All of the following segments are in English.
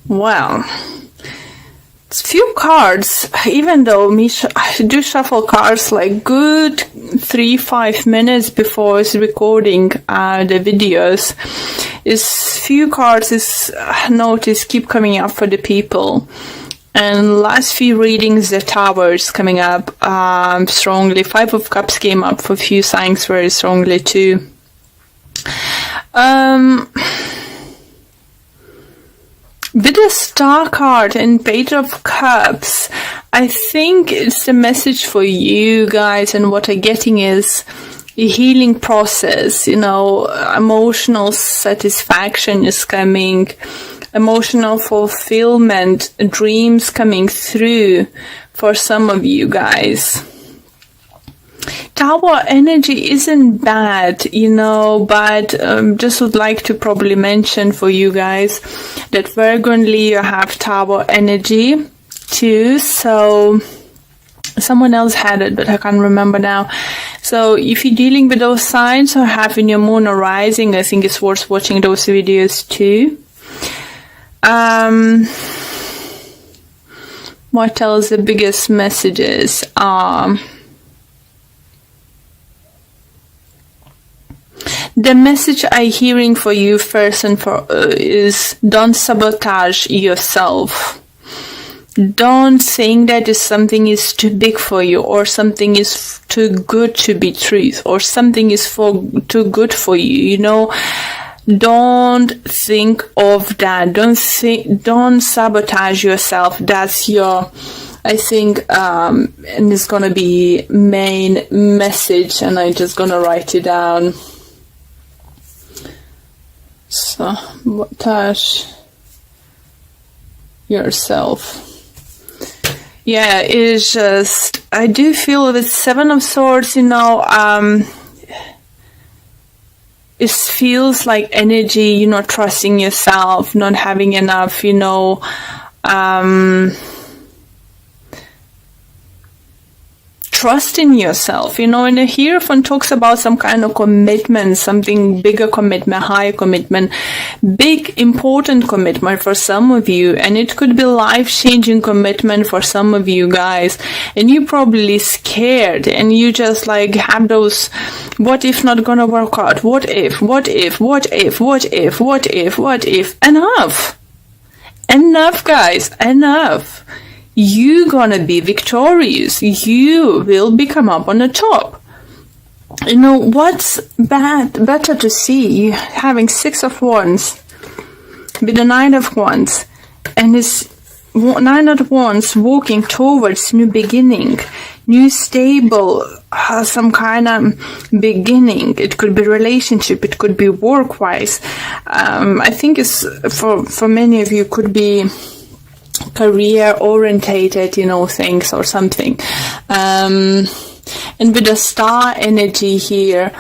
Well, it's few cards, even though I do shuffle cards like good 3-5 minutes before recording the videos. Is few cards is notice keep coming up for the people. And last few readings, the Tower is coming up strongly. 5 of Cups came up for a few signs very strongly too. With the Star card and Page of Cups, I think it's the message for you guys, and what I'm getting is a healing process, emotional satisfaction is coming, emotional fulfillment, dreams coming through for some of you guys. Tower energy isn't bad, but just would like to probably mention for you guys that frequently you have Tower energy too. So someone else had it, but I can't remember now. So if you're dealing with those signs or having your moon or rising, I think it's worth watching those videos too. What else? The biggest messages the message I'm hearing for you first and is don't sabotage yourself. Don't think that something is too big for you, or something is too good to be truth, or something is too good for you. Don't think of that. Don't sabotage yourself. That's your, I think, and it's gonna be main message, and I'm just gonna write it down. Sabotage yourself. Yeah, it's just, I do feel with 7 of Swords, it feels like energy, you're not trusting yourself, not having enough, trust in yourself, and the Hierophant talks about some kind of commitment, something bigger commitment, higher commitment, big important commitment for some of you, and it could be life-changing commitment for some of you guys, and you're probably scared, and you just like have those, what if not gonna work out, what if, enough guys, enough. You're gonna be victorious. You will become up on the top. What's better to see? Having 6 of Wands with the 9 of Wands, and this 9 of Wands walking towards new beginning, new stable, some kind of beginning. It could be relationship, it could be work-wise. I think it's for many of you could be career orientated, things or something. And with the Star energy here,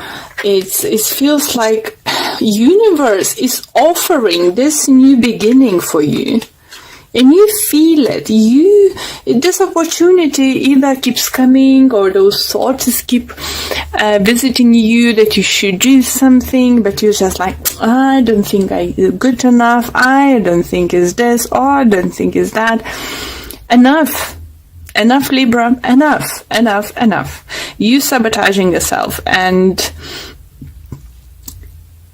it feels like universe is offering this new beginning for you, and you feel it. This opportunity either keeps coming, or those thoughts keep visiting you that you should do something, but you're just like, I don't think I'm good enough, I don't think it's this, or I don't think it's that. Enough, Libra, enough. You sabotaging yourself, and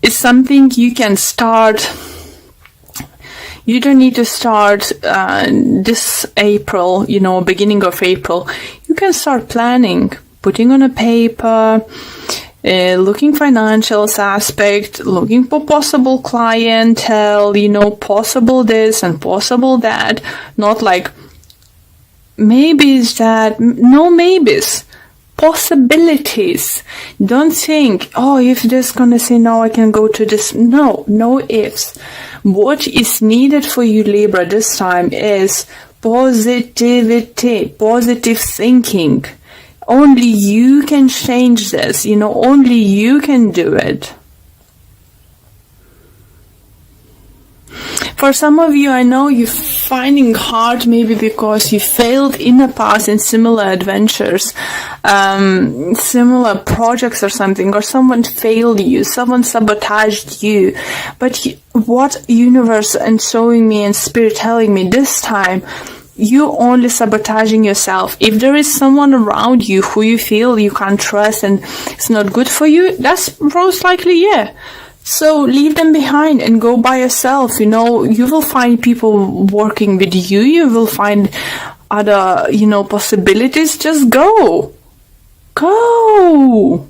it's something you can start. You don't need to start this April, beginning of April. You can start planning, putting on a paper, looking financials aspect, looking for possible clientele, possible this and possible that. Not like maybes that, no maybes. Possibilities. Don't think, if this gonna say no, I can go to this. No ifs. What is needed for you, Libra, this time is positivity, positive thinking. Only you can change this, only you can do it. For some of you, I know you finding hard maybe because you failed in the past in similar adventures, similar projects or something, or someone failed you, someone sabotaged you. But what universe and showing me and spirit telling me this time, you only sabotaging yourself. If there is someone around you who you feel you can't trust and it's not good for you, that's most likely, yeah. So leave them behind and go by yourself. You know, you will find people working with you. You will find other, possibilities. Just go. Go.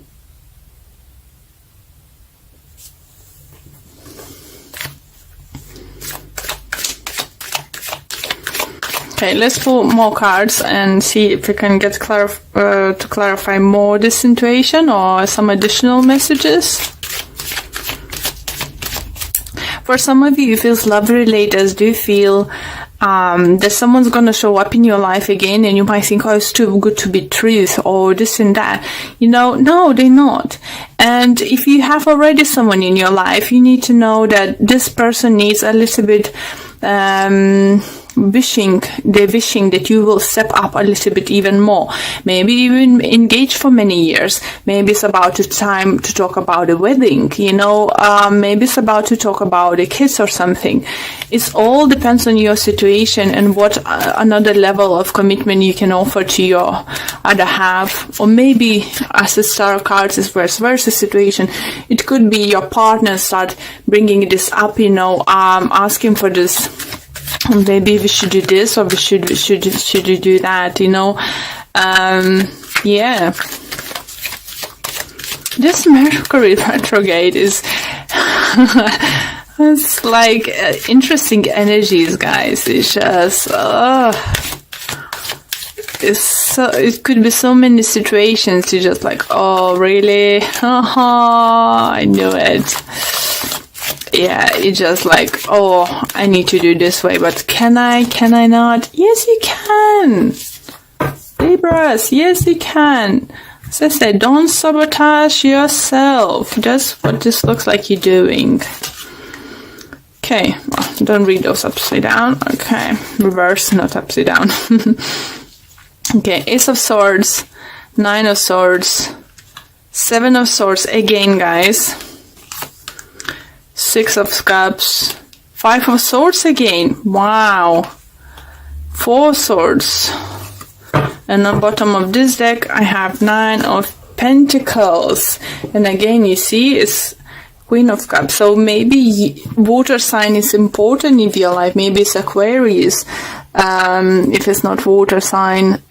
Okay, let's pull more cards and see if we can get to clarify more this situation or some additional messages. For some of you, it feels love relators do feel that someone's going to show up in your life again, and you might think, oh, it's too good to be truth or this and that. No, they're not. And if you have already someone in your life, you need to know that this person needs a little bit wishing that you will step up a little bit even more. Maybe even engage for many years. Maybe it's about the time to talk about a wedding, maybe it's about to talk about a kids or something. It all depends on your situation and what another level of commitment you can offer to your other half. Or maybe as the star cards is vice versa situation, it could be your partner start bringing this up, asking for this. Maybe we should do this, or we should do that, yeah. This Mercury retrograde is it's like interesting energies, guys. It's just it could be so many situations. You're just like, oh really? I knew it. Yeah, it's just like, oh, I need to do this way, but can I not? Yes, you can. Libras, yes, you can. As I said, don't sabotage yourself. That's what this looks like you're doing. Okay, don't read those upside down. Okay, reverse, not upside down. Okay, Ace of Swords, Nine of Swords, Seven of Swords again, guys. Six of Cups, Five of Swords again. Wow. Four Swords. And on bottom of this deck, I have Nine of Pentacles. And again, you see, it's Queen of Cups. So maybe water sign is important in your life. Maybe it's Aquarius. If it's not water sign,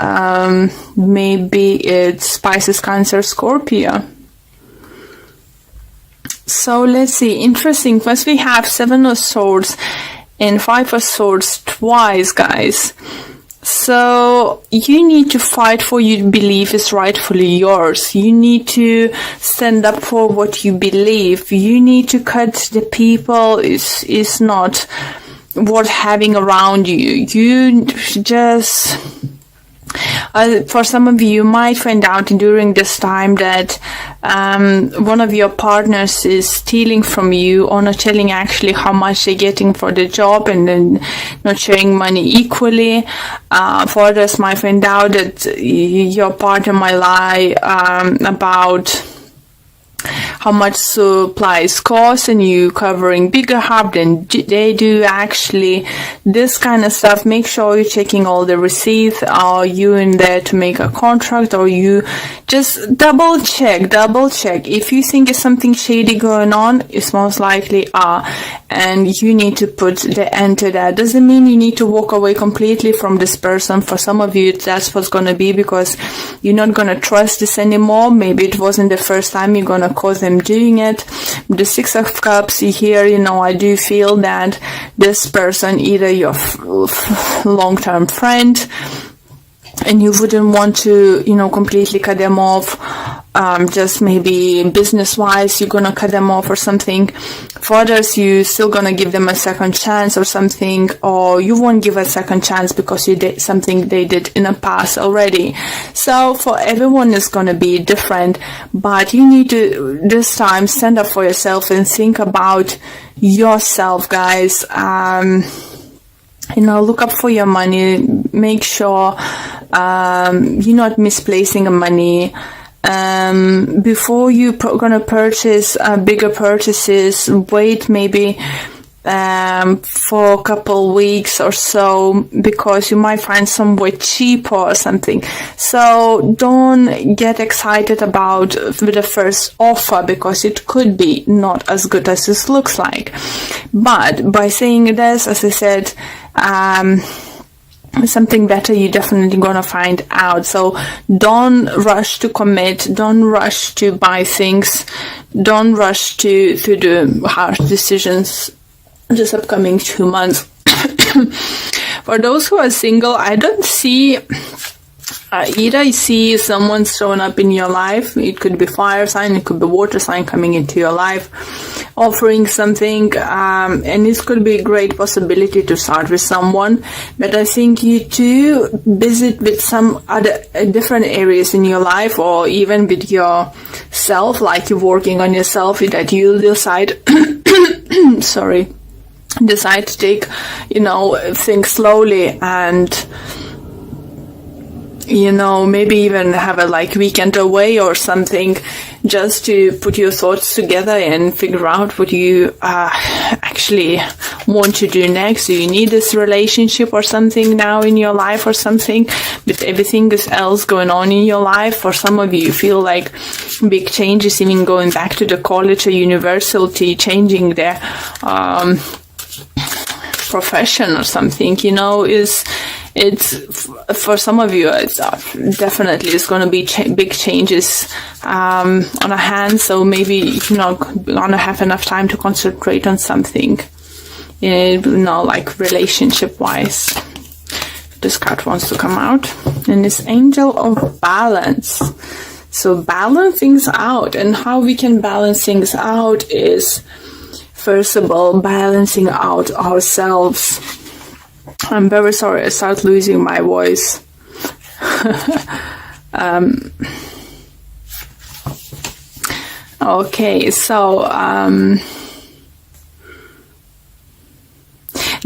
maybe it's Pisces, Cancer, Scorpio. So let's see, interesting, first we have Seven of Swords and Five of Swords twice, guys. So you need to fight for what you believe is rightfully yours. You need to stand up for what you believe. You need to cut the people is not worth having around you. You just... for some of you might find out during this time that one of your partners is stealing from you or not telling actually how much they're getting for the job and then not sharing money equally. For others might find out that your partner might lie about how much supplies cost and you covering bigger half than they do actually. This kind of stuff, make sure you're checking all the receipts. Are you in there to make a contract, or you just double check. If you think it's something shady going on, it's most likely and you need to put the end to that. Doesn't mean you need to walk away completely from this person. For some of you, that's what's going to be, because you're not going to trust this anymore. Maybe it wasn't the first time you're going to cause them doing it. The Six of Cups here, I do feel that this person, either your long-term friend, and you wouldn't want to, completely cut them off. Just maybe business-wise, you're gonna cut them off or something. For others, you still gonna give them a second chance or something, or you won't give a second chance because you did something they did in the past already. So for everyone, it's gonna be different, but you need to this time stand up for yourself and think about yourself, guys. Look up for your money. Make sure you're not misplacing money. Before you're gonna purchase bigger purchases, wait maybe for a couple weeks or so, because you might find somewhere cheaper or something. So don't get excited about the first offer, because it could be not as good as this looks like. But by saying this, as I said, something better you're definitely gonna find out. So don't rush to commit, don't rush to buy things, don't rush to do harsh decisions this upcoming 2 months. For those who are single, I don't see either. I see someone showing up in your life. It could be fire sign, it could be water sign coming into your life, offering something, and this could be a great possibility to start with someone. But I think you too busy with some other different areas in your life, or even with yourself, like you're working on yourself, that you'll decide decide to take things slowly, and maybe even have a weekend away or something, just to put your thoughts together and figure out what you actually want to do next. Do you need this relationship or something now in your life, or something with everything else going on in your life? For some of you feel like big changes, even going back to the college or university, changing their profession or something, it's for some of you, it's definitely it's going to be big changes on a hand. So maybe you're not going to have enough time to concentrate on something, relationship wise. This card wants to come out, and this Angel of Balance. So balance things out, and how we can balance things out is, first of all, balancing out ourselves. I'm very sorry, I start losing my voice. Okay, so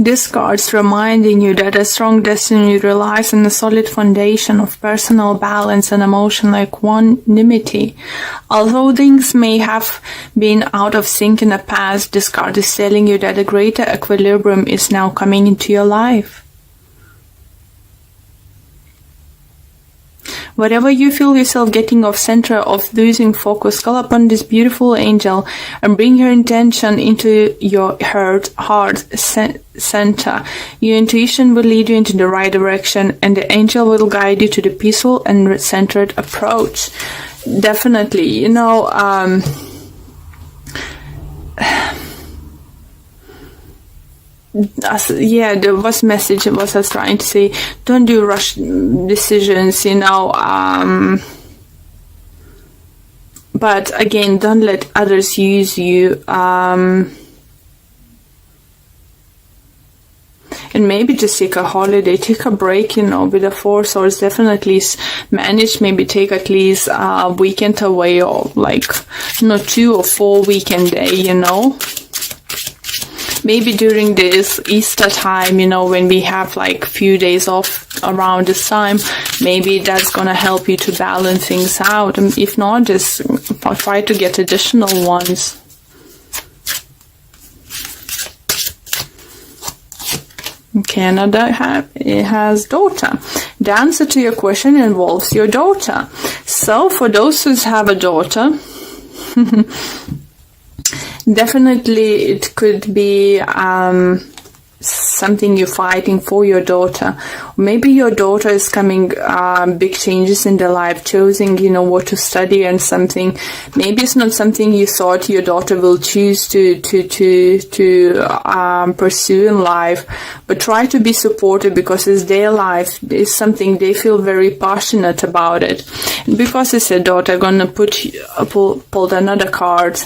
this card's reminding you that a strong destiny relies on a solid foundation of personal balance and emotional equanimity. Although things may have been out of sync in the past, this card is telling you that a greater equilibrium is now coming into your life. Wherever you feel yourself getting off center, of losing focus, call upon this beautiful angel and bring your intention into your heart center. Your intuition will lead you into the right direction, and the angel will guide you to the peaceful and centered approach. Definitely, the message was us trying to say, don't do rush decisions, but again, don't let others use you, and maybe just take a holiday, take a break, with the Four Swords. Definitely manage, maybe take at least a weekend away, or 2 or 4 weekend day, Maybe during this Easter time, when we have few days off around this time, maybe that's gonna help you to balance things out. And if not, just try to get additional ones. Canada has daughter. The answer to your question involves your daughter. So for those who have a daughter, definitely it could be something you're fighting for your daughter. Maybe your daughter is coming big changes in their life, choosing what to study and something. Maybe it's not something you thought your daughter will choose to pursue in life, but try to be supportive, because it's their life, it's something they feel very passionate about it. And because it's a daughter, I'm gonna pulled another card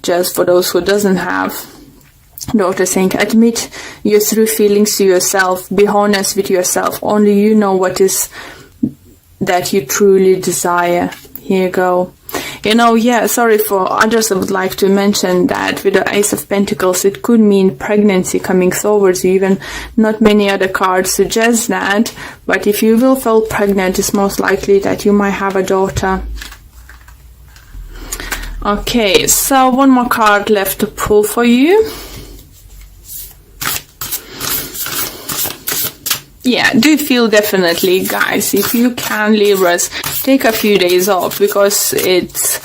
just for those who doesn't have daughter, saying, admit your true feelings to yourself, be honest with yourself, only you know what is that you truly desire. Here you go. Yeah, sorry for others. I would like to mention that with the Ace of Pentacles, it could mean pregnancy coming towards you. Even not many other cards suggest that, but if you will feel pregnant, it's most likely that you might have a daughter. Okay, so one more card left to pull for you. Yeah, do feel definitely, guys, if you can, Libras, take a few days off, because it's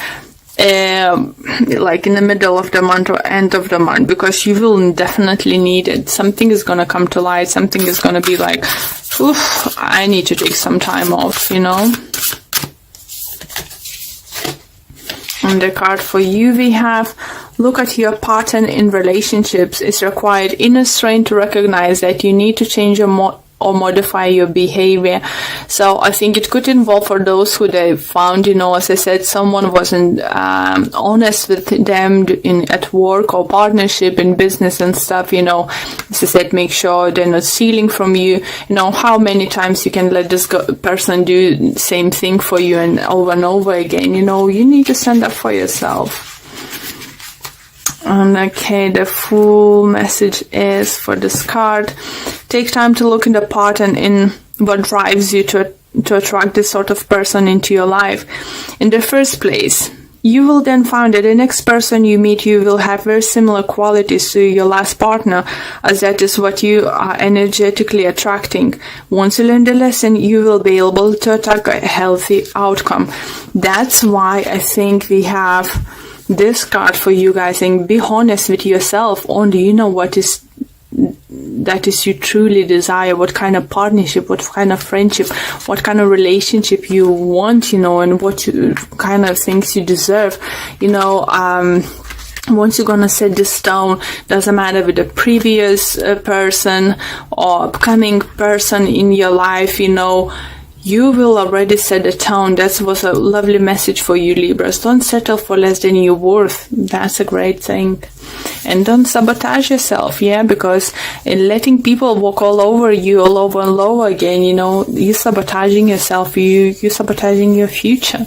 like in the middle of the month or end of the month, because you will definitely need it. Something is going to come to light. Something is going to be like, oof, I need to take some time off, And the card for you we have, look at your pattern in relationships. It's required inner strength to recognize that you need to change or modify your behavior. So I think it could involve, for those who they found, as I said, someone wasn't honest with them at work or partnership in business and stuff, as I said, make sure they're not stealing from you. How many times you can let this person do the same thing for you and over again. You need to stand up for yourself. And okay, the full message is for this card. Take time to look in the pattern in what drives you to attract this sort of person into your life. In the first place, you will then find that the next person you meet, you will have very similar qualities to your last partner, as that is what you are energetically attracting. Once you learn the lesson, you will be able to attract a healthy outcome. That's why I think we have this card for you guys, saying be honest with yourself. Only what is that is you truly desire, what kind of partnership, what kind of friendship, what kind of relationship you want, and what kind of things you deserve. Once you're gonna set this down, doesn't matter with the previous person or upcoming person in your life, you will already set the tone. That was a lovely message for you, Libras. Don't settle for less than you're worth. That's a great thing. And don't sabotage yourself, because in letting people walk all over you, all over and over again, you're sabotaging yourself. You're sabotaging your future.